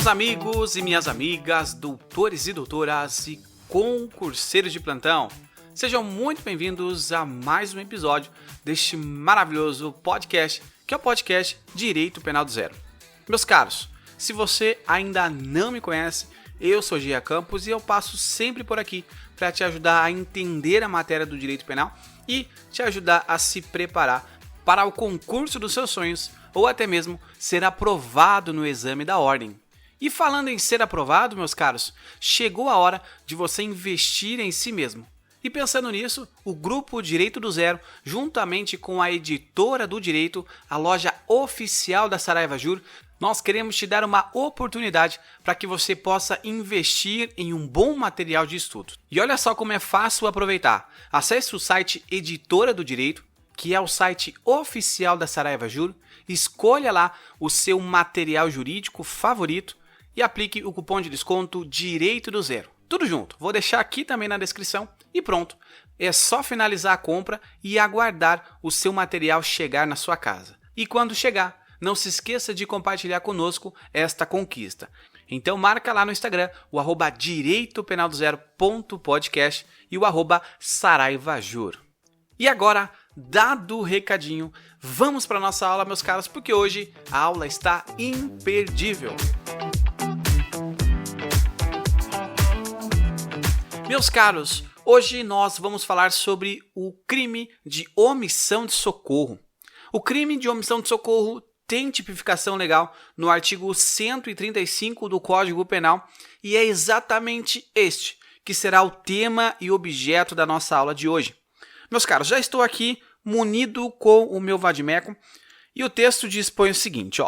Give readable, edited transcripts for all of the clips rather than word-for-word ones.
Meus amigos e minhas amigas, doutores e doutoras e concurseiros de plantão, sejam muito bem-vindos a mais um episódio deste maravilhoso podcast, que é o podcast Direito Penal do Zero. Meus caros, se você ainda não me conhece, eu sou Gia Campos e eu passo sempre por aqui para te ajudar a entender a matéria do direito penal e te ajudar a se preparar para o concurso dos seus sonhos ou até mesmo ser aprovado no exame da ordem. E falando em ser aprovado, meus caros, chegou a hora de você investir em si mesmo. E pensando nisso, o Grupo Direito do Zero, juntamente com a editora do direito, a loja oficial da Saraiva Jur, nós queremos te dar uma oportunidade para que você possa investir em um bom material de estudo. E olha só como é fácil aproveitar. Acesse o site Editora do Direito, que é o site oficial da Saraiva Jur, escolha lá o seu material jurídico favorito e aplique o cupom de desconto Direito do Zero. Tudo junto. Vou deixar aqui também na descrição e pronto. É só finalizar a compra e aguardar o seu material chegar na sua casa. E quando chegar, não se esqueça de compartilhar conosco esta conquista. Então marca lá no Instagram o @direitopenaldozero.podcast e o @saraivajur. E agora, dado o recadinho, vamos para a nossa aula, meus caros, porque hoje a aula está imperdível. Meus caros, hoje nós vamos falar sobre o crime de omissão de socorro. O crime de omissão de socorro tem tipificação legal no artigo 135 do Código Penal e é exatamente este que será o tema e objeto da nossa aula de hoje. Meus caros, já estou aqui munido com o meu vade-mecum e o texto dispõe o seguinte,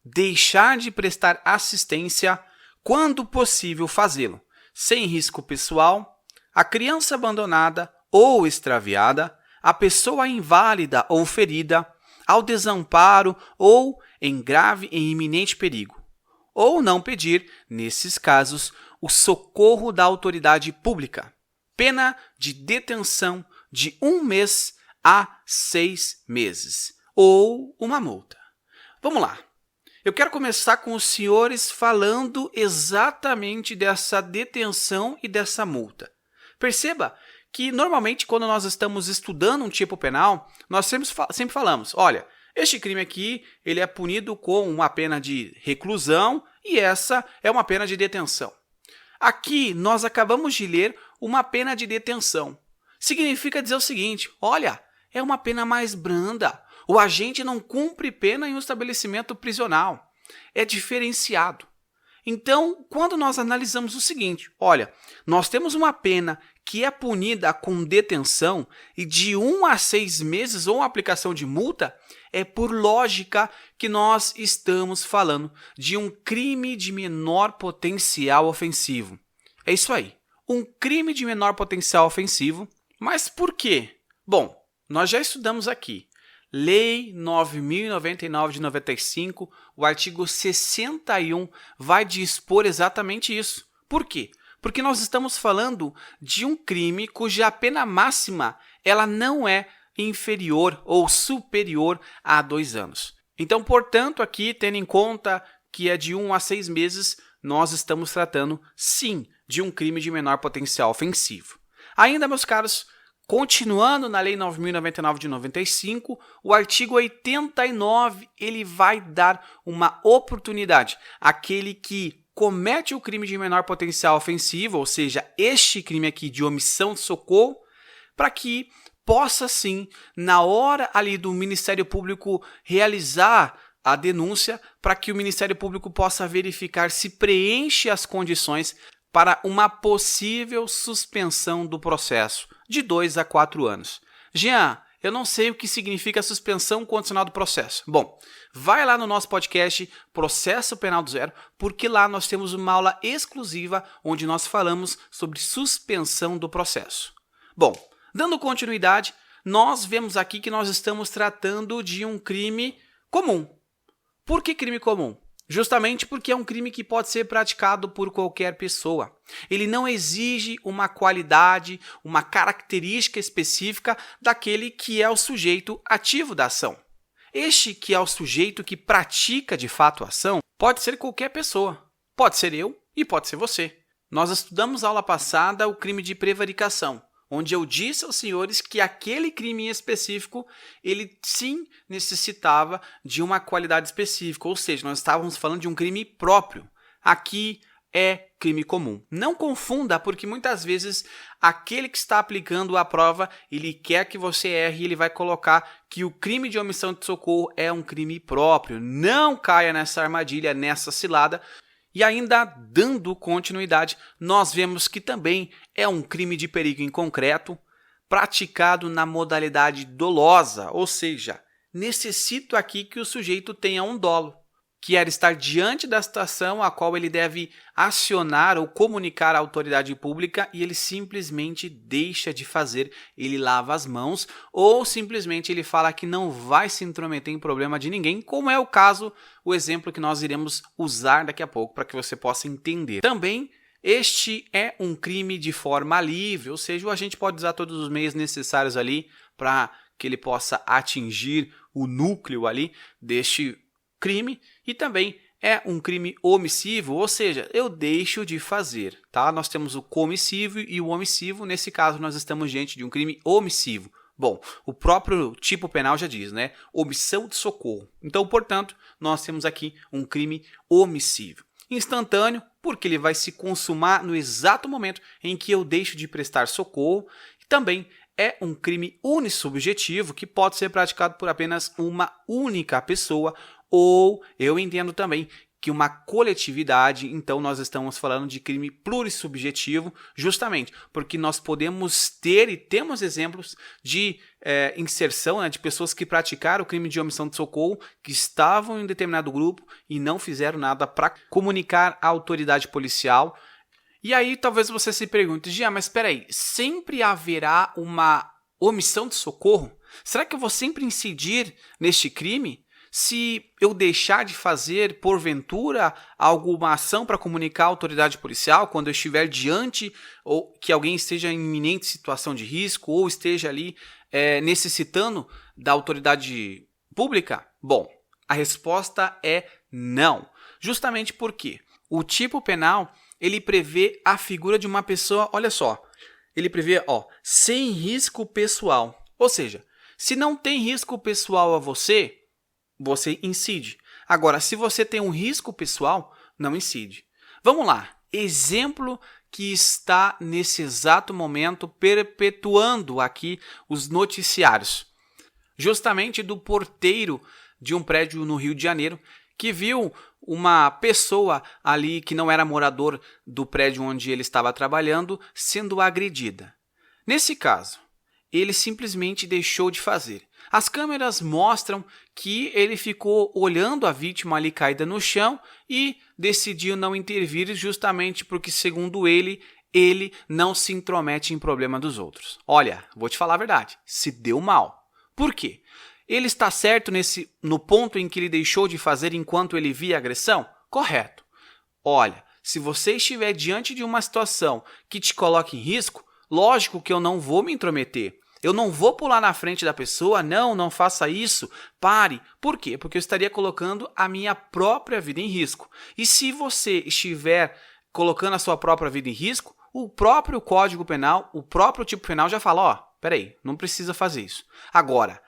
deixar de prestar assistência quando possível fazê-lo, sem risco pessoal, a criança abandonada ou extraviada, a pessoa inválida ou ferida, ao desamparo ou em grave e iminente perigo, ou não pedir, nesses casos, o socorro da autoridade pública. Pena de detenção de 1 mês a 6 meses, ou uma multa. Vamos lá. Eu quero começar com os senhores falando exatamente dessa detenção e dessa multa. Perceba que, normalmente, quando nós estamos estudando um tipo penal, nós sempre falamos, olha, este crime aqui ele é punido com uma pena de reclusão e essa é uma pena de detenção. Aqui, nós acabamos de ler uma pena de detenção. Significa dizer o seguinte, olha, é uma pena mais branda. O agente não cumpre pena em um estabelecimento prisional. É diferenciado. Então, quando nós analisamos o seguinte, olha, nós temos uma pena que é punida com detenção e de 1 a 6 meses ou aplicação de multa, é por lógica que nós estamos falando de um crime de menor potencial ofensivo. É isso aí, um crime de menor potencial ofensivo. Mas por quê? Bom, nós já estudamos aqui. Lei 9.099 de 95, o artigo 61 vai dispor exatamente isso. Por quê? Porque nós estamos falando de um crime cuja pena máxima ela não é inferior ou superior a 2 anos. Então, portanto, aqui, tendo em conta que é de 1 a 6 meses, nós estamos tratando, sim, de um crime de menor potencial ofensivo. Ainda, meus caros, continuando na Lei 9.099 de 95, o artigo 89 ele vai dar uma oportunidade àquele que comete o crime de menor potencial ofensivo, ou seja, este crime aqui de omissão de socorro, para que possa sim, na hora ali do Ministério Público realizar a denúncia, para que o Ministério Público possa verificar se preenche as condições para uma possível suspensão do processo de 2 a 4 anos. Jean, eu não sei o que significa suspensão condicional do processo. Bom, vai lá no nosso podcast Processo Penal do Zero, porque lá nós temos uma aula exclusiva onde nós falamos sobre suspensão do processo. Bom, dando continuidade, nós vemos aqui que nós estamos tratando de um crime comum. Por que crime comum? Justamente porque é um crime que pode ser praticado por qualquer pessoa. Ele não exige uma qualidade, uma característica específica daquele que é o sujeito ativo da ação. Este que é o sujeito que pratica de fato a ação pode ser qualquer pessoa. Pode ser eu e pode ser você. Nós estudamos aula passada o crime de prevaricação, onde eu disse aos senhores que aquele crime em específico, ele sim necessitava de uma qualidade específica, ou seja, nós estávamos falando de um crime próprio. Aqui é crime comum. Não confunda, porque muitas vezes aquele que está aplicando a prova, ele quer que você erre e ele vai colocar que o crime de omissão de socorro é um crime próprio. Não caia nessa armadilha, nessa cilada. E ainda dando continuidade, nós vemos que também é um crime de perigo em concreto, praticado na modalidade dolosa, ou seja, necessito aqui que o sujeito tenha um dolo, que era estar diante da situação a qual ele deve acionar ou comunicar à autoridade pública e ele simplesmente deixa de fazer, ele lava as mãos ou simplesmente ele fala que não vai se intrometer em problema de ninguém, como é o caso, o exemplo que nós iremos usar daqui a pouco para que você possa entender. Também este é um crime de forma livre, ou seja, o agente pode usar todos os meios necessários ali para que ele possa atingir o núcleo ali deste crime e também é um crime omissivo, ou seja, eu deixo de fazer, tá? Nós temos o comissivo e o omissivo, nesse caso nós estamos diante de um crime omissivo. Bom, o próprio tipo penal já diz, né? Omissão de socorro. Então, portanto, nós temos aqui um crime omissivo. Instantâneo, porque ele vai se consumar no exato momento em que eu deixo de prestar socorro. E também é um crime unissubjetivo que pode ser praticado por apenas uma única pessoa, ou eu entendo também que uma coletividade, então nós estamos falando de crime plurissubjetivo, justamente porque nós podemos ter e temos exemplos de inserção, né, de pessoas que praticaram o crime de omissão de socorro, que estavam em determinado grupo e não fizeram nada para comunicar à autoridade policial. E aí talvez você se pergunte, Gia, mas espera aí, sempre haverá uma omissão de socorro? Será que eu vou sempre incidir neste crime? Se eu deixar de fazer, porventura, alguma ação para comunicar à autoridade policial, quando eu estiver diante ou que alguém esteja em iminente situação de risco ou esteja ali necessitando da autoridade pública? Bom, a resposta é não. Justamente porque o tipo penal, ele prevê a figura de uma pessoa, olha só, ele prevê, sem risco pessoal. Ou seja, se não tem risco pessoal a você incide. Agora, se você tem um risco pessoal, não incide. Vamos lá. Exemplo que está nesse exato momento perpetuando aqui os noticiários. Justamente do porteiro de um prédio no Rio de Janeiro que viu uma pessoa ali que não era morador do prédio onde ele estava trabalhando sendo agredida. Nesse caso, ele simplesmente deixou de fazer. As câmeras mostram que ele ficou olhando a vítima ali caída no chão e decidiu não intervir justamente porque, segundo ele não se intromete em problema dos outros. Olha, vou te falar a verdade, se deu mal. Por quê? Ele está certo no ponto em que ele deixou de fazer enquanto ele via a agressão? Correto. Olha, se você estiver diante de uma situação que te coloque em risco, lógico que eu não vou me intrometer. Eu não vou pular na frente da pessoa, não faça isso, pare. Por quê? Porque eu estaria colocando a minha própria vida em risco. E se você estiver colocando a sua própria vida em risco, o próprio Código Penal, o próprio tipo penal já fala, peraí, não precisa fazer isso. Agora,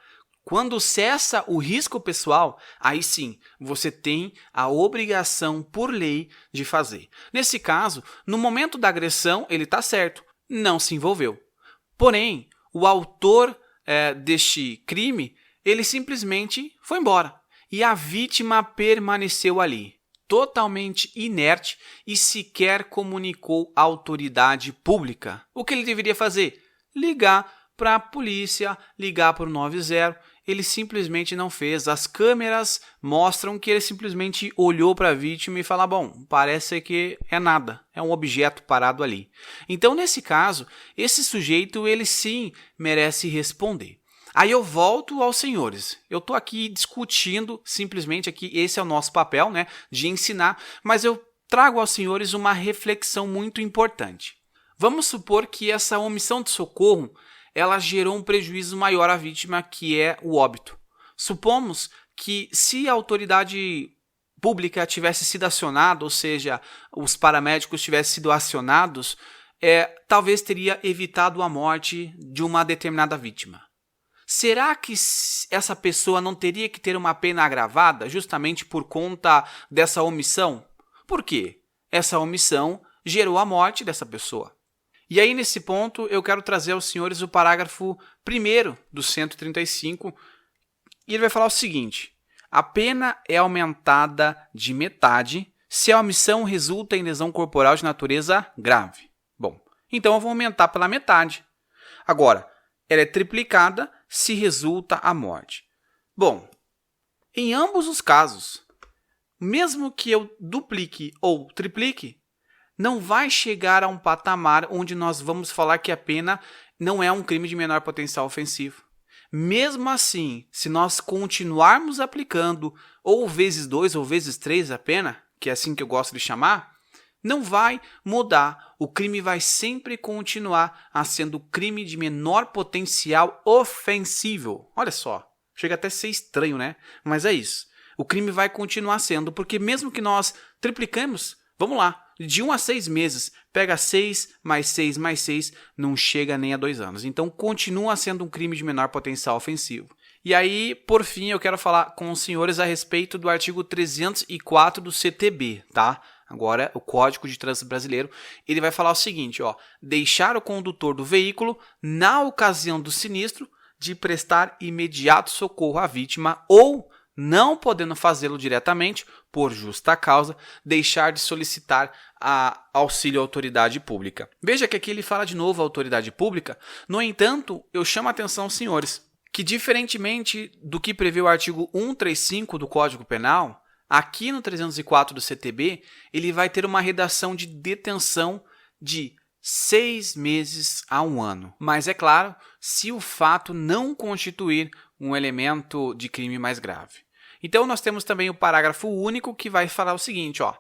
quando cessa o risco pessoal, aí sim, você tem a obrigação por lei de fazer. Nesse caso, no momento da agressão, ele está certo, não se envolveu. Porém, o autor deste crime, ele simplesmente foi embora. E a vítima permaneceu ali, totalmente inerte e sequer comunicou à autoridade pública. O que ele deveria fazer? Ligar para a polícia, ligar para o 90. Ele simplesmente não fez. As câmeras mostram que ele simplesmente olhou para a vítima e falou, bom, parece que é nada, é um objeto parado ali. Então, nesse caso, esse sujeito, ele sim merece responder. Aí eu volto aos senhores. Eu estou aqui discutindo, simplesmente aqui, esse é o nosso papel, né, de ensinar, mas eu trago aos senhores uma reflexão muito importante. Vamos supor que essa omissão de socorro ela gerou um prejuízo maior à vítima, que é o óbito. Supomos que se a autoridade pública tivesse sido acionado, ou seja, os paramédicos tivessem sido acionados, talvez teria evitado a morte de uma determinada vítima. Será que essa pessoa não teria que ter uma pena agravada justamente por conta dessa omissão? Por quê? Essa omissão gerou a morte dessa pessoa. E aí, nesse ponto, eu quero trazer aos senhores o parágrafo 1º do 135, e ele vai falar o seguinte: a pena é aumentada de metade se a omissão resulta em lesão corporal de natureza grave. Bom, então eu vou aumentar pela metade. Agora, ela é triplicada se resulta a morte. Bom, em ambos os casos, mesmo que eu duplique ou triplique, não vai chegar a um patamar onde nós vamos falar que a pena não é um crime de menor potencial ofensivo. Mesmo assim, se nós continuarmos aplicando ou vezes 2 ou vezes 3 a pena, que é assim que eu gosto de chamar, não vai mudar. O crime vai sempre continuar a sendo crime de menor potencial ofensivo. Olha só, chega até a ser estranho, né? Mas é isso. O crime vai continuar sendo, porque mesmo que nós triplicamos, vamos lá, de 1 a 6 meses, pega 6 mais 6 mais 6, não chega nem a 2 anos. Então, continua sendo um crime de menor potencial ofensivo. E aí, por fim, eu quero falar com os senhores a respeito do artigo 304 do CTB, tá? Agora, o Código de Trânsito Brasileiro, ele vai falar o seguinte, ó: deixar o condutor do veículo, na ocasião do sinistro, de prestar imediato socorro à vítima ou, não podendo fazê-lo diretamente, por justa causa, deixar de solicitar auxílio à autoridade pública. Veja que aqui ele fala de novo a autoridade pública. No entanto, eu chamo a atenção, senhores, que diferentemente do que prevê o artigo 135 do Código Penal, aqui no 304 do CTB, ele vai ter uma redação de detenção de 6 meses a 1 ano. Mas é claro, se o fato não constituir um elemento de crime mais grave. Então, nós temos também o parágrafo único que vai falar o seguinte, ó: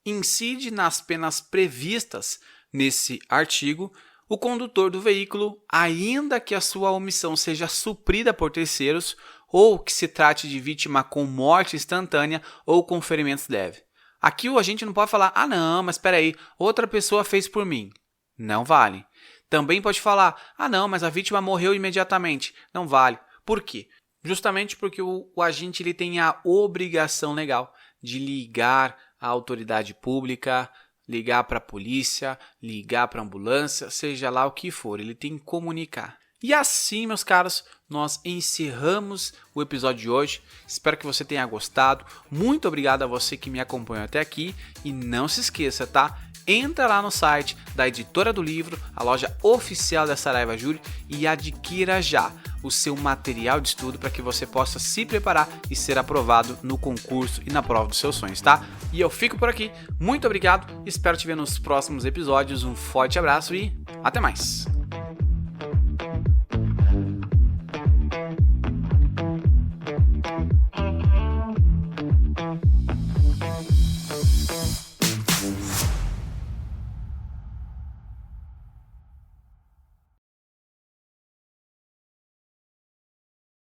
incide nas penas previstas nesse artigo o condutor do veículo, ainda que a sua omissão seja suprida por terceiros ou que se trate de vítima com morte instantânea ou com ferimentos leves. Aqui a gente não pode falar, não, mas espera aí, outra pessoa fez por mim. Não vale. Também pode falar, não, mas a vítima morreu imediatamente. Não vale. Por quê? Justamente porque o agente ele tem a obrigação legal de ligar à autoridade pública, ligar para a polícia, ligar para a ambulância, seja lá o que for, ele tem que comunicar. E assim, meus caros, nós encerramos o episódio de hoje. Espero que você tenha gostado. Muito obrigado a você que me acompanhou até aqui. E não se esqueça, tá? Entra lá no site da Editora do Livro, a loja oficial da Saraiva Júri, e adquira já o seu material de estudo para que você possa se preparar e ser aprovado no concurso e na prova dos seus sonhos, tá? E eu fico por aqui. Muito obrigado. Espero te ver nos próximos episódios. Um forte abraço e até mais!